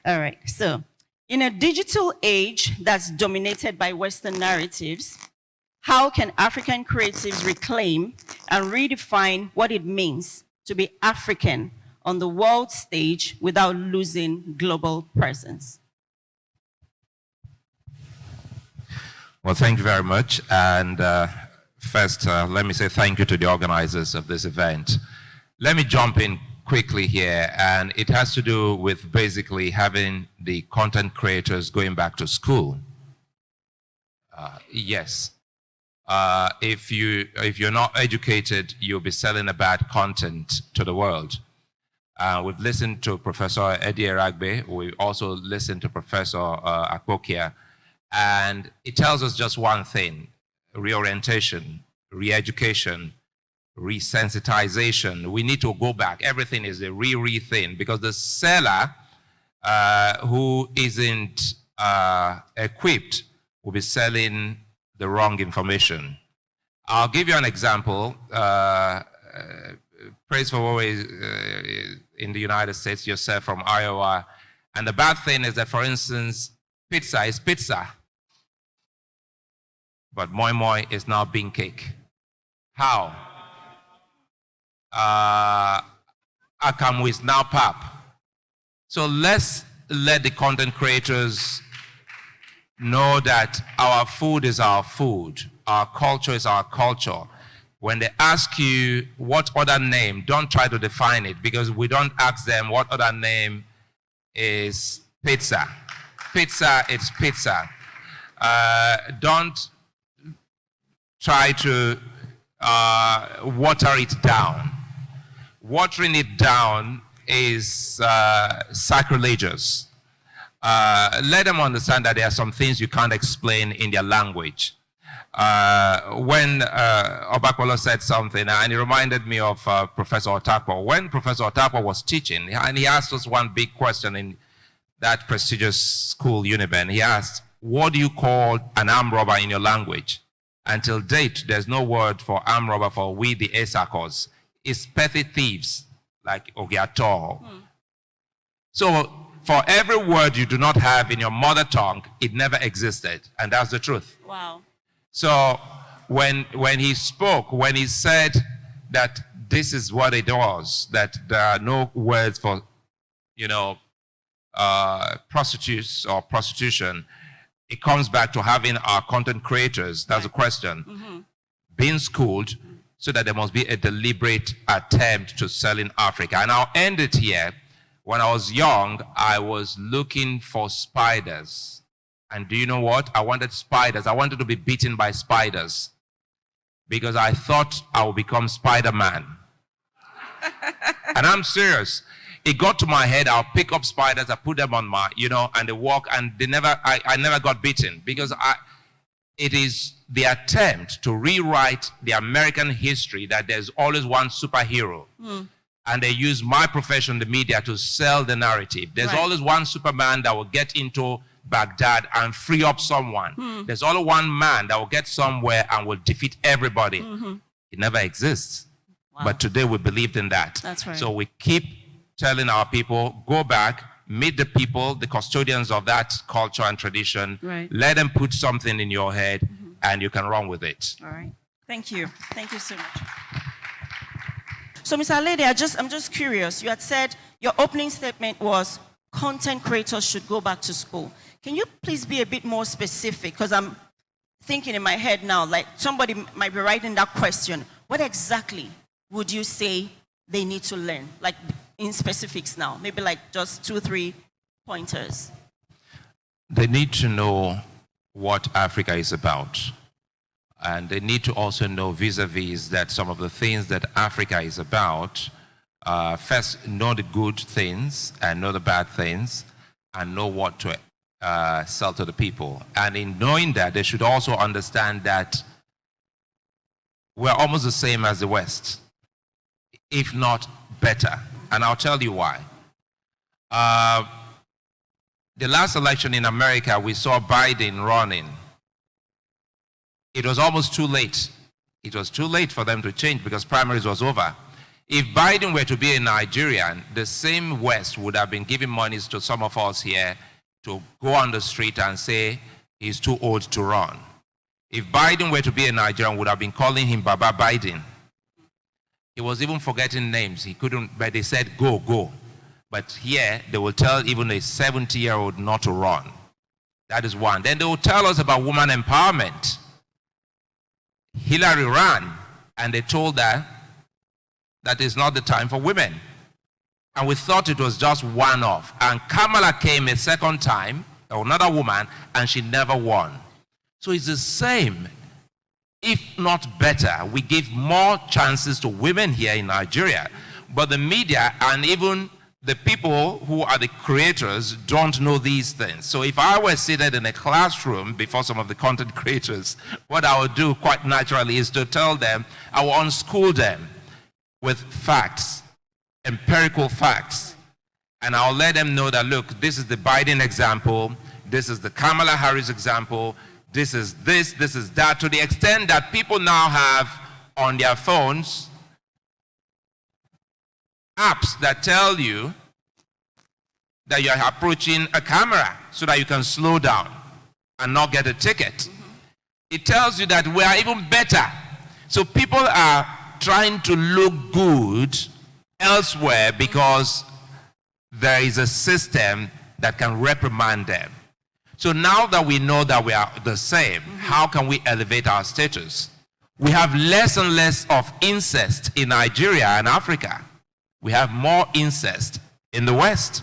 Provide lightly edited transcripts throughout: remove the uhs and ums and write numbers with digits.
All right. So, in a digital age that's dominated by Western narratives, how can African creatives reclaim and redefine what it means to be African on the world stage without losing global presence? Well, thank you very much. And first, let me say thank you to the organizers of this event. Let me jump in quickly here, and it has to do with basically having the content creators going back to school. Yes. If you're not educated, you'll be selling a bad content to the world. We've listened to Professor Eddie Eragbe. We also listened to Professor Akpokia. And it tells us just one thing: reorientation, re-education, resensitization. We need to go back. Everything is a re thing, because the seller who isn't equipped will be selling the wrong information. I'll give you an example. Praise for Woe in the United States, yourself from Iowa. And the bad thing is that, for instance, pizza is pizza, but moi moi is now bean cake. How? Akamu is now pap. So let's let the content creators know that our food is our food, our culture is our culture. When they ask you what other name, don't try to define it, because we don't ask them what other name is pizza. Pizza is pizza. Don't try to water it down. Watering it down is sacrilegious. Let them understand that there are some things you can't explain in their language. When Obakwalo said something, and it reminded me of Professor Otapo. When Professor Otapo was teaching, and he asked us one big question in that prestigious school, Uniben, he asked, what do you call an armed robber in your language? Until date, there's no word for armed robber for we, the Esakos. It's petty thieves, like Ogiato. So for every word you do not have in your mother tongue, it never existed. And that's the truth. Wow. So when he spoke, when he said that this is what it was, that there are no words for, prostitutes or prostitution, it comes back to having our content creators, that's the question, being schooled so that there must be a deliberate attempt to sell in Africa. And I'll end it here. When I was young, I was looking for spiders. And do you know what? I wanted spiders. I wanted to be bitten by spiders because I thought I would become Spider-Man. And I'm serious. It got to my head, I'll pick up spiders, I put them on my, and they walk, and I never got bitten, because it is the attempt to rewrite the American history that there's always one superhero. And they use my profession, the media, to sell the narrative. There's always one Superman that will get into Baghdad and free up someone. There's only one man that will get somewhere and will defeat everybody. It never exists. Wow. But today we believed in that. That's right. So we keep telling our people, go back, meet the people, the custodians of that culture and tradition. Right. Let them put something in your head, and you can run with it. All right. Thank you. Thank you so much. So, Mr. Alede, I'm just curious. You had said your opening statement was content creators should go back to school. Can you please be a bit more specific? Because I'm thinking in my head now, like somebody might be writing that question. What exactly would you say they need to learn? Like in specifics now, maybe like just 2-3 pointers. They need to know what Africa is about. And they need to also know vis-a-vis that some of the things that Africa is about, first know the good things and know the bad things and know what to sell to the people. And in knowing that, they should also understand that we're almost the same as the West, if not better. And I'll tell you why. The last election in America, we saw Biden running. It was almost too late. It was too late for them to change because primaries was over. If Biden were to be a Nigerian, the same West would have been giving monies to some of us here to go on the street and say he's too old to run. If Biden were to be a Nigerian, would have been calling him Baba Biden. He was even forgetting names. He couldn't, but they said, go, go. But here, they will tell even a 70-year-old not to run. That is one. Then they will tell us about woman empowerment. Hillary ran, and they told her that is not the time for women. And we thought it was just one-off. And Kamala came a second time, another woman, and she never won. So it's the same, if not better. We give more chances to women here in Nigeria. But the media and even the people who are the creators don't know these things. So if I were seated in a classroom before some of the content creators, what I would do quite naturally is to tell them, I will unschool them with facts, empirical facts. And I'll let them know that, look, this is the Biden example, this is the Kamala Harris example, this is this is that, to the extent that people now have on their phones apps that tell you that you're approaching a camera so that you can slow down and not get a ticket. It tells you that we are even better. So people are trying to look good elsewhere because there is a system that can reprimand them. So now that we know that we are the same, how can we elevate our status? We have less and less of incest in Nigeria and Africa. We have more incest in the West.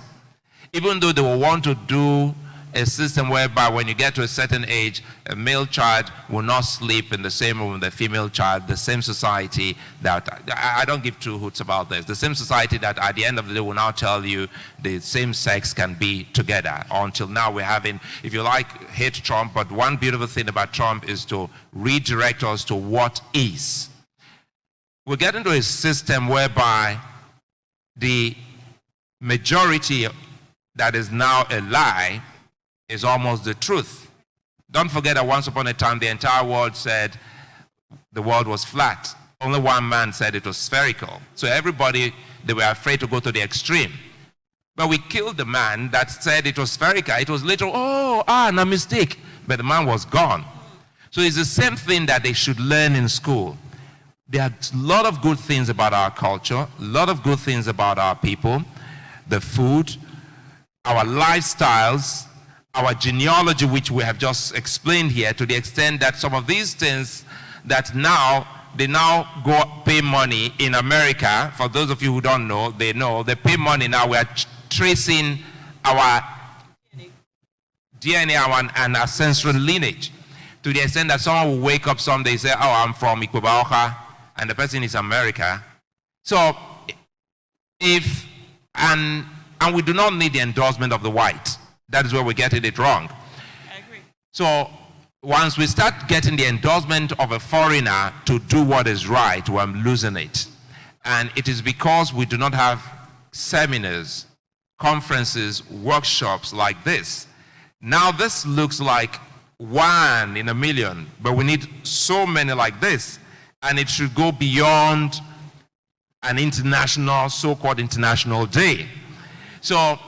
Even though they will want to do a system whereby when you get to a certain age, a male child will not sleep in the same room with a female child, the same society that, I don't give two hoots about this, the same society that at the end of the day will now tell you the same sex can be together. Until now we're having, if you like, hate Trump, but one beautiful thing about Trump is to redirect us to what is. We're getting to a system whereby the majority that is now a lie is almost the truth. Don't forget that once upon a time the entire world said the world was flat. Only one man said it was spherical. So everybody, they were afraid to go to the extreme. But we killed the man that said it was spherical. It was literal, no mistake. But the man was gone. So it's the same thing that they should learn in school. There are a lot of good things about our culture, a lot of good things about our people, the food, our lifestyles, our genealogy, which we have just explained here, to the extent that some of these things that now, they now go pay money in America. For those of you who don't know, they pay money now. We are tracing our DNA and ancestral lineage, to the extent that someone will wake up someday and say, I'm from Ikwebaoka, and the person is America. So and we do not need the endorsement of the white. That is where we're getting it wrong. I agree. So once we start getting the endorsement of a foreigner to do what is right, we're losing it. And it is because we do not have seminars, conferences, workshops like this. Now this looks like 1 in a million, but we need so many like this. And it should go beyond an international, so-called international day. So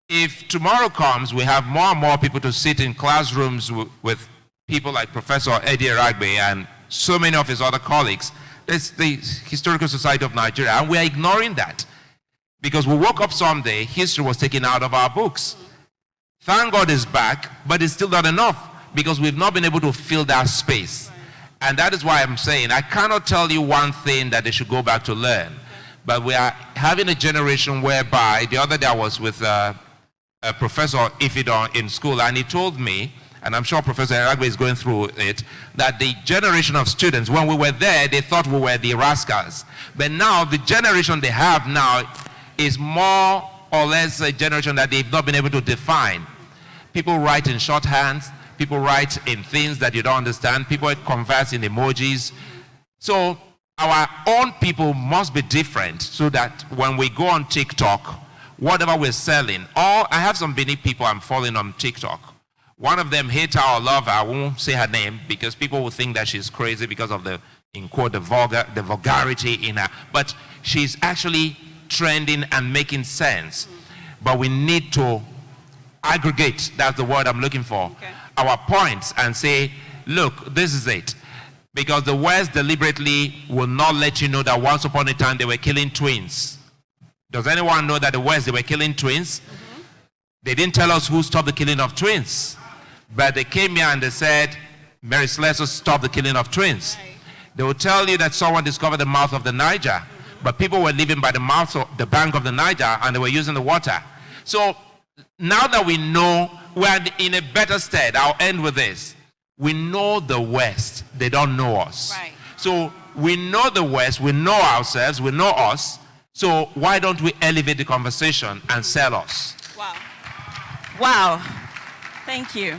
if tomorrow comes, we have more and more people to sit in classrooms with people like Professor Eddie Aragbe and so many of his other colleagues. It's the Historical Society of Nigeria, and we are ignoring that. Because we woke up someday, history was taken out of our books. Thank God it's back, but it's still not enough, because we've not been able to fill that space. And that is why I'm saying, I cannot tell you one thing that they should go back to learn. But we are having a generation whereby, the other day I was with Professor Ifidon in school, and he told me, and I'm sure Professor Aragbe is going through it, that the generation of students, when we were there, they thought we were the rascals. But now, the generation they have now is more or less a generation that they've not been able to define. People write in shorthands, people write in things that you don't understand, people converse in emojis. So our own people must be different, so that when we go on TikTok, whatever we're selling, I have some Benin people I'm following on TikTok. One of them, hate her or love her, I won't say her name because people will think that she's crazy because of the in quote, the vulgarity in her. But she's actually trending and making sense. But we need to aggregate, that's the word I'm looking for, our points and say, look, this is it. Because the West deliberately will not let you know that once upon a time they were killing twins. Does anyone know that the West, they were killing twins? They didn't tell us who stopped the killing of twins. But they came here and they said, Mary Slessor stopped the killing of twins. They will tell you that someone discovered the mouth of the Niger. But people were living by the mouth of the bank of the Niger and they were using the water. So now that we know, we're in a better stead. I'll end with this. We know the West. They don't know us. Right. So we know the West. We know ourselves. We know us. So why don't we elevate the conversation and sell us? Wow. Wow. Thank you.